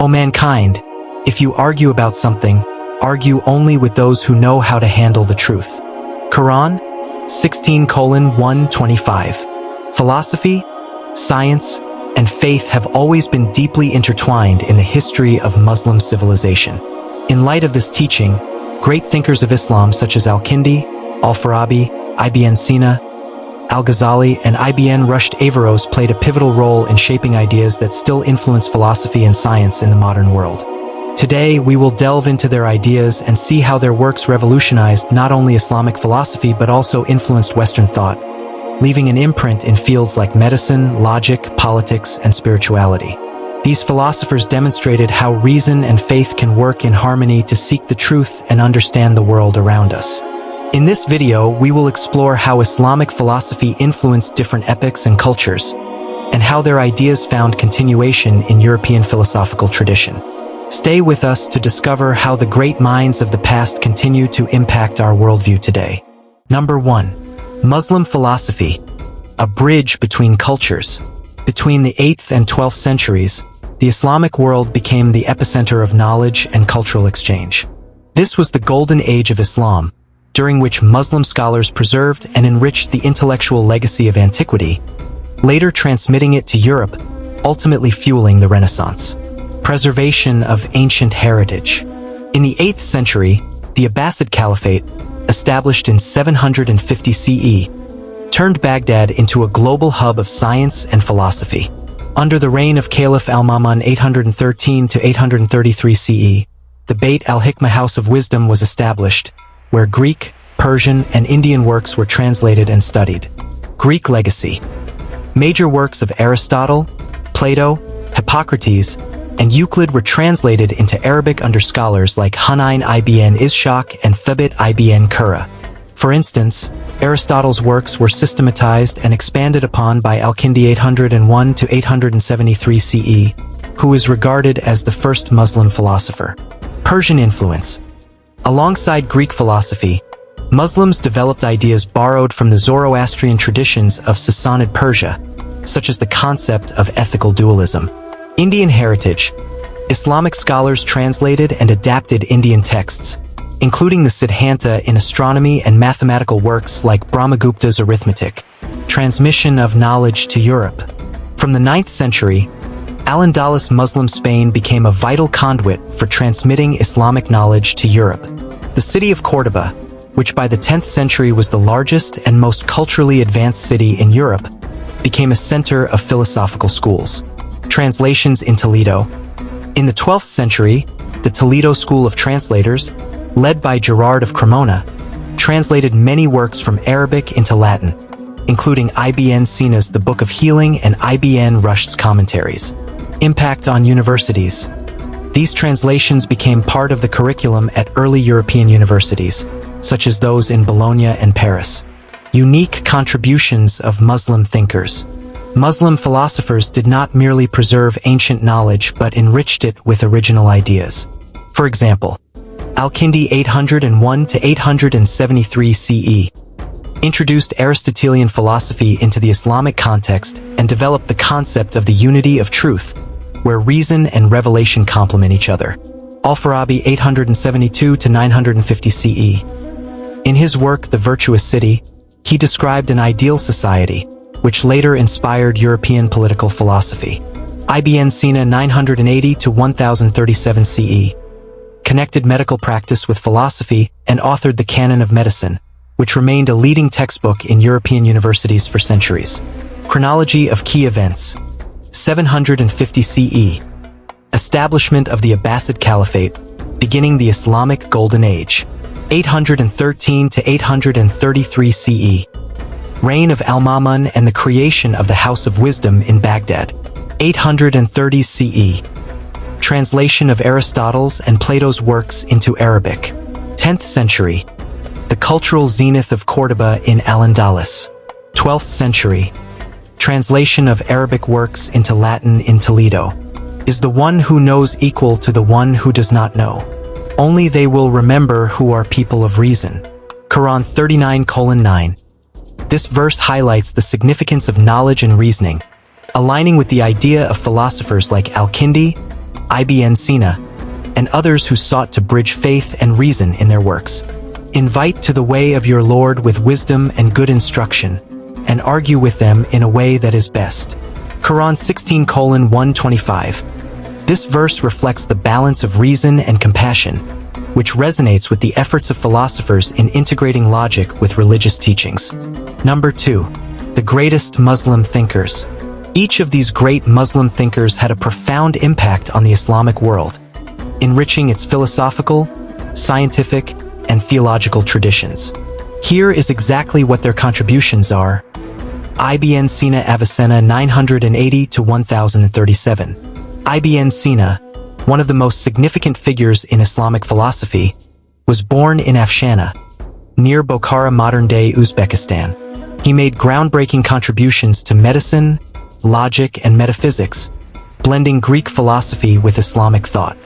O mankind, if you argue about something, argue only with those who know how to handle the truth. Quran 16:125. Philosophy, science, and faith have always been deeply intertwined in the history of Muslim civilization. In light of this teaching, great thinkers of Islam such as Al-Kindi, Al-Farabi, Avicenna, Al-Ghazali, and Ibn Rushd Averroes played a pivotal role in shaping ideas that still influence philosophy and science in the modern world. Today, we will delve into their ideas and see how their works revolutionized not only Islamic philosophy but also influenced Western thought, leaving an imprint in fields like medicine, logic, politics, and spirituality. These philosophers demonstrated how reason and faith can work in harmony to seek the truth and understand the world around us. In this video, we will explore how Islamic philosophy influenced different epochs and cultures, and how their ideas found continuation in European philosophical tradition. Stay with us to discover how the great minds of the past continue to impact our worldview today. Number 1. Muslim philosophy, a bridge between cultures. Between the 8th and 12th centuries, the Islamic world became the epicenter of knowledge and cultural exchange. This was the golden age of Islam, during which Muslim scholars preserved and enriched the intellectual legacy of antiquity, later transmitting it to Europe, ultimately fueling the Renaissance. Preservation of ancient heritage. In the 8th century, the Abbasid Caliphate, established in 750 CE, turned Baghdad into a global hub of science and philosophy. Under the reign of Caliph Al-Ma'mun 813 to 833 CE, the Beit al-Hikmah House of Wisdom was established, where Greek, Persian, and Indian works were translated and studied. Greek legacy. Major works of Aristotle, Plato, Hippocrates, and Euclid were translated into Arabic under scholars like Hunayn ibn Ishaq and Thabit ibn Qurra. For instance, Aristotle's works were systematized and expanded upon by Al-Kindi 801 to 873 CE, who is regarded as the first Muslim philosopher. Persian influence. Alongside Greek philosophy, Muslims developed ideas borrowed from the Zoroastrian traditions of Sassanid Persia, such as the concept of ethical dualism. Indian heritage. Islamic scholars translated and adapted Indian texts, including the Siddhanta in astronomy and mathematical works like Brahmagupta's arithmetic. Transmission of knowledge to Europe. From the 9th century, Al-Andalus Muslim Spain became a vital conduit for transmitting Islamic knowledge to Europe. The city of Córdoba, which by the 10th century was the largest and most culturally advanced city in Europe, became a center of philosophical schools. Translations in Toledo. In the 12th century, the Toledo School of Translators, led by Gerard of Cremona, translated many works from Arabic into Latin, including Ibn Sina's The Book of Healing and Ibn Rushd's commentaries. Impact on universities. These translations became part of the curriculum at early European universities, such as those in Bologna and Paris. Unique contributions of Muslim thinkers. Muslim philosophers did not merely preserve ancient knowledge but enriched it with original ideas. For example, Al-Kindi 801 to 873 CE introduced Aristotelian philosophy into the Islamic context and developed the concept of the unity of truth, where reason and revelation complement each other. Al-Farabi 872 to 950 CE. In his work The Virtuous City, he described an ideal society, which later inspired European political philosophy. Ibn Sina 980 to 1037 CE connected medical practice with philosophy and authored the Canon of Medicine, which remained a leading textbook in European universities for centuries. Chronology of key events. 750 CE. Establishment of the Abbasid Caliphate, beginning the Islamic Golden Age. 813 to 833 CE. Reign of Al-Ma'mun and the creation of the House of Wisdom in Baghdad. 830 CE. Translation of Aristotle's and Plato's works into Arabic. 10th century. The cultural zenith of Córdoba in Al-Andalus. 12th century. Translation of Arabic works into Latin in Toledo. Is the one who knows equal to the one who does not know? Only they will remember who are people of reason. Quran 39:9. This verse highlights the significance of knowledge and reasoning, aligning with the idea of philosophers like Al-Kindi, Avicenna, and others who sought to bridge faith and reason in their works. Invite to the way of your Lord with wisdom and good instruction, and argue with them in a way that is best. Quran 16:125. This verse reflects the balance of reason and compassion, which resonates with the efforts of philosophers in integrating logic with religious teachings. Number 2. The greatest Muslim thinkers. Each of these great Muslim thinkers had a profound impact on the Islamic world, enriching its philosophical, scientific, and theological traditions. Here is exactly what their contributions are. Ibn Avicenna 980 to 1037. Ibn Sina, one of the most significant figures in Islamic philosophy, was born in Afshana, near Bokhara, modern-day Uzbekistan. He made groundbreaking contributions to medicine, logic, and metaphysics, blending Greek philosophy with Islamic thought.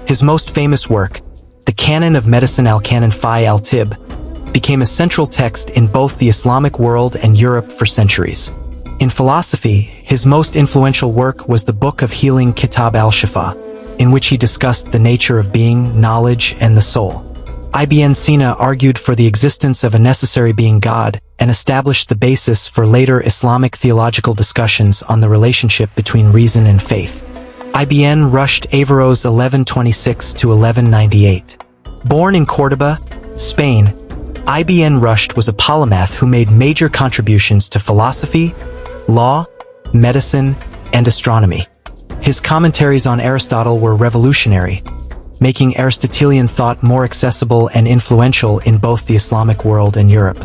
His most famous work, the Canon of Medicine Al-Canon Fi al-Tib, became a central text in both the Islamic world and Europe for centuries. In philosophy, his most influential work was the Book of Healing Kitab al-Shifa, in which he discussed the nature of being, knowledge, and the soul. Ibn Sina argued for the existence of a necessary being God and established the basis for later Islamic theological discussions on the relationship between reason and faith. Ibn Rushd Averroes 1126 to 1198. Born in Córdoba, Spain, Ibn Rushd was a polymath who made major contributions to philosophy, law, medicine, and astronomy. His commentaries on Aristotle were revolutionary, making Aristotelian thought more accessible and influential in both the Islamic world and Europe.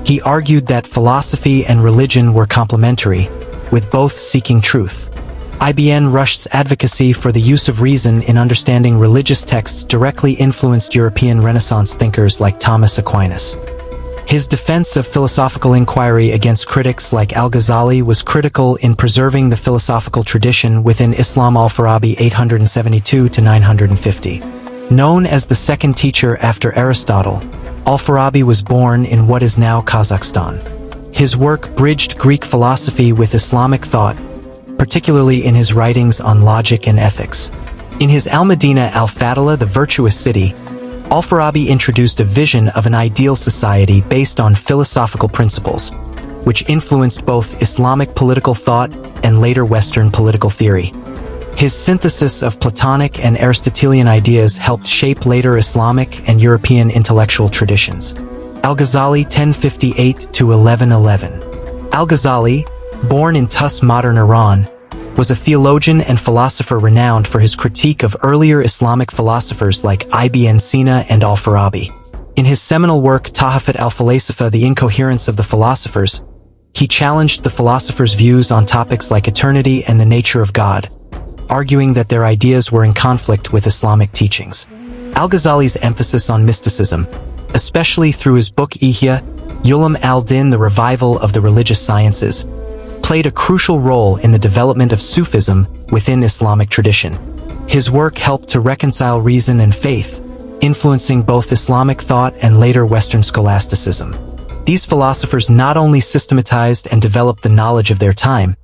He argued that philosophy and religion were complementary, with both seeking truth. Ibn Rushd's advocacy for the use of reason in understanding religious texts directly influenced European Renaissance thinkers like Thomas Aquinas. His defense of philosophical inquiry against critics like Al-Ghazali was critical in preserving the philosophical tradition within Islam. Al-Farabi 872 to 950. Known as the second teacher after Aristotle, Al-Farabi was born in what is now Kazakhstan. His work bridged Greek philosophy with Islamic thought, particularly in his writings on logic and ethics. In his Al-Madina al-Fadila, the virtuous city, Al-Farabi introduced a vision of an ideal society based on philosophical principles, which influenced both Islamic political thought and later Western political theory. His synthesis of Platonic and Aristotelian ideas helped shape later Islamic and European intellectual traditions. Al-Ghazali 1058 to 1111. Al-Ghazali, born in Tus, modern Iran, was a theologian and philosopher renowned for his critique of earlier Islamic philosophers like Ibn Sina and Al-Farabi. In his seminal work Tahafut al-Falasifa, The Incoherence of the Philosophers, he challenged the philosophers' views on topics like eternity and the nature of God, arguing that their ideas were in conflict with Islamic teachings. Al-Ghazali's emphasis on mysticism, especially through his book Ihya Ulum al-Din, The Revival of the Religious Sciences, played a crucial role in the development of Sufism within Islamic tradition. His work helped to reconcile reason and faith, influencing both Islamic thought and later Western scholasticism. These philosophers not only systematized and developed the knowledge of their time,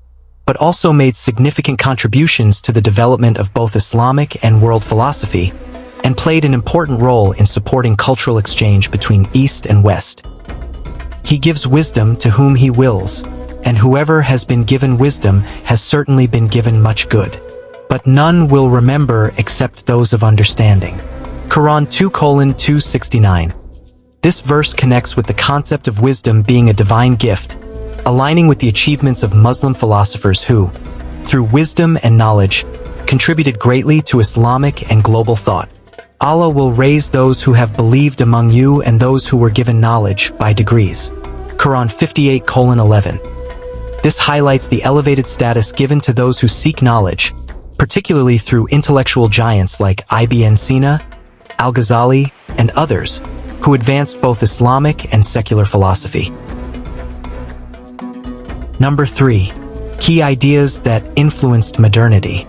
but also made significant contributions to the development of both Islamic and world philosophy, and played an important role in supporting cultural exchange between East and West. He gives wisdom to whom he wills, and whoever has been given wisdom has certainly been given much good. But none will remember except those of understanding. Quran 2:269. This verse connects with the concept of wisdom being a divine gift, aligning with the achievements of Muslim philosophers who, through wisdom and knowledge, contributed greatly to Islamic and global thought. Allah will raise those who have believed among you and those who were given knowledge by degrees. Quran 58:11. This highlights the elevated status given to those who seek knowledge, particularly through intellectual giants like Ibn Sina, Al-Ghazali, and others, who advanced both Islamic and secular philosophy. Number 3. Key ideas that influenced modernity.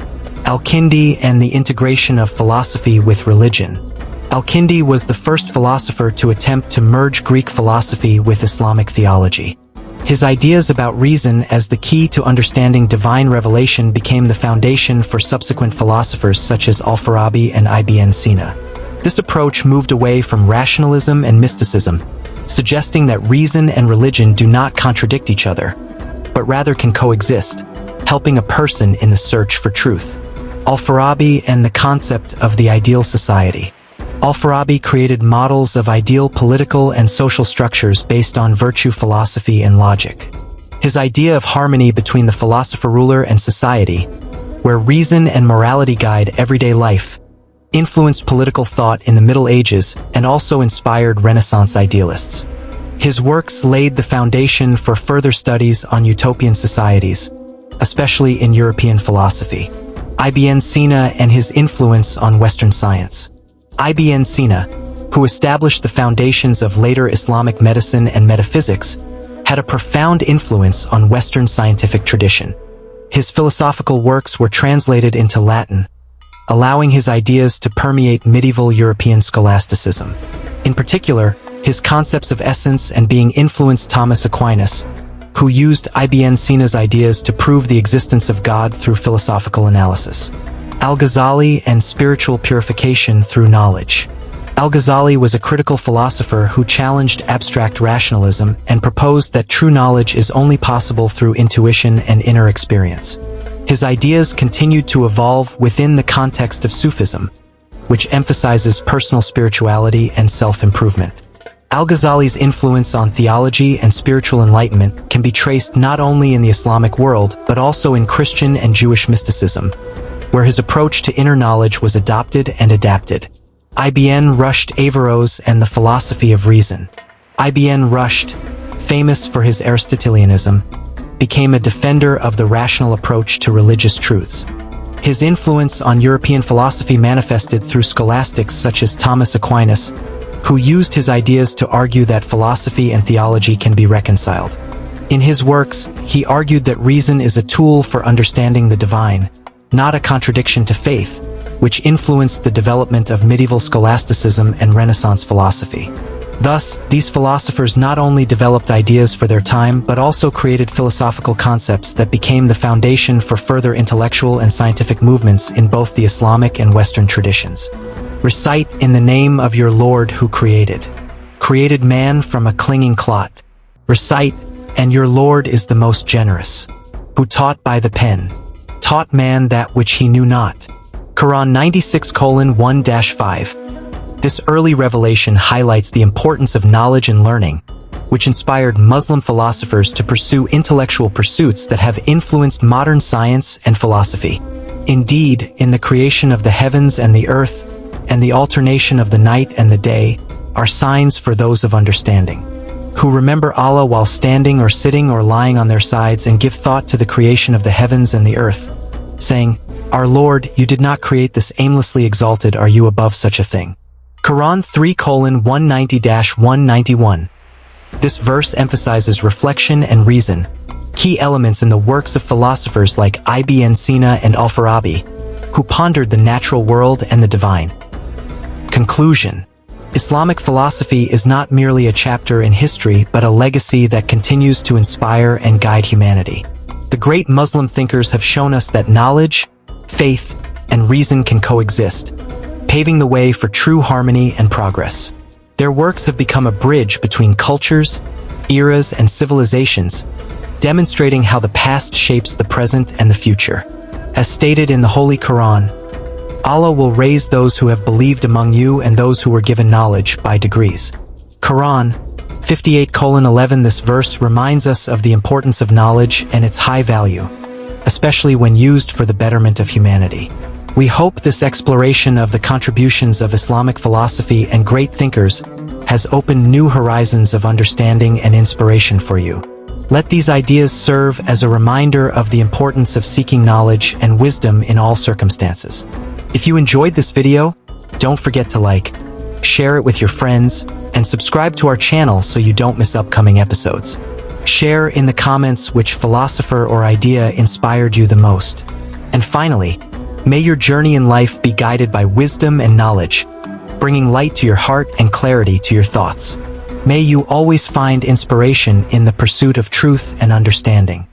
Al-Kindi and the integration of philosophy with religion. Al-Kindi was the first philosopher to attempt to merge Greek philosophy with Islamic theology. His ideas about reason as the key to understanding divine revelation became the foundation for subsequent philosophers such as Al-Farabi and Ibn Sina. This approach moved away from rationalism and mysticism, suggesting that reason and religion do not contradict each other, but rather can coexist, helping a person in the search for truth. Al-Farabi and the concept of the ideal society. Al-Farabi created models of ideal political and social structures based on virtue philosophy and logic. His idea of harmony between the philosopher-ruler and society, where reason and morality guide everyday life, influenced political thought in the Middle Ages and also inspired Renaissance idealists. His works laid the foundation for further studies on utopian societies, especially in European philosophy. Ibn Sina and his influence on Western science. Ibn Sina, who established the foundations of later Islamic medicine and metaphysics, had a profound influence on Western scientific tradition. His philosophical works were translated into Latin, allowing his ideas to permeate medieval European scholasticism. In particular, his concepts of essence and being influenced Thomas Aquinas, who used Ibn Sina's ideas to prove the existence of God through philosophical analysis. Al-Ghazali and spiritual purification through knowledge. Al-Ghazali was a critical philosopher who challenged abstract rationalism and proposed that true knowledge is only possible through intuition and inner experience. His ideas continued to evolve within the context of Sufism, which emphasizes personal spirituality and self-improvement. Al-Ghazali's influence on theology and spiritual enlightenment can be traced not only in the Islamic world but also in Christian and Jewish mysticism, where his approach to inner knowledge was adopted and adapted. Ibn Rushd Averroes and the philosophy of reason. Ibn Rushd, famous for his Aristotelianism, became a defender of the rational approach to religious truths. His influence on European philosophy manifested through scholastics such as Thomas Aquinas, who used his ideas to argue that philosophy and theology can be reconciled. In his works, he argued that reason is a tool for understanding the divine, not a contradiction to faith, which influenced the development of medieval scholasticism and Renaissance philosophy. Thus, these philosophers not only developed ideas for their time but also created philosophical concepts that became the foundation for further intellectual and scientific movements in both the Islamic and Western traditions. Recite in the name of your Lord who created man from a clinging clot. Recite, and your Lord is the most generous, who taught by the pen, taught man that which he knew not. Quran 96:1-5. This early revelation highlights the importance of knowledge and learning, which inspired Muslim philosophers to pursue intellectual pursuits that have influenced modern science and philosophy. Indeed, in the creation of the heavens and the earth, and the alternation of the night and the day, are signs for those of understanding, who remember Allah while standing or sitting or lying on their sides and give thought to the creation of the heavens and the earth, saying, Our Lord, you did not create this aimlessly exalted, are you above such a thing? Quran 3:190-191. This verse emphasizes reflection and reason, key elements in the works of philosophers like Ibn Sina and Al-Farabi, who pondered the natural world and the divine. Conclusion. Islamic philosophy is not merely a chapter in history but a legacy that continues to inspire and guide humanity. The great Muslim thinkers have shown us that knowledge, faith, and reason can coexist, paving the way for true harmony and progress. Their works have become a bridge between cultures, eras, and civilizations, demonstrating how the past shapes the present and the future. As stated in the Holy Quran, Allah will raise those who have believed among you and those who were given knowledge by degrees. Quran 58:11. This verse reminds us of the importance of knowledge and its high value, especially when used for the betterment of humanity. We hope this exploration of the contributions of Islamic philosophy and great thinkers has opened new horizons of understanding and inspiration for you. Let these ideas serve as a reminder of the importance of seeking knowledge and wisdom in all circumstances. If you enjoyed this video, don't forget to like, share it with your friends, and subscribe to our channel so you don't miss upcoming episodes. Share in the comments which philosopher or idea inspired you the most. And finally, may your journey in life be guided by wisdom and knowledge, bringing light to your heart and clarity to your thoughts. May you always find inspiration in the pursuit of truth and understanding.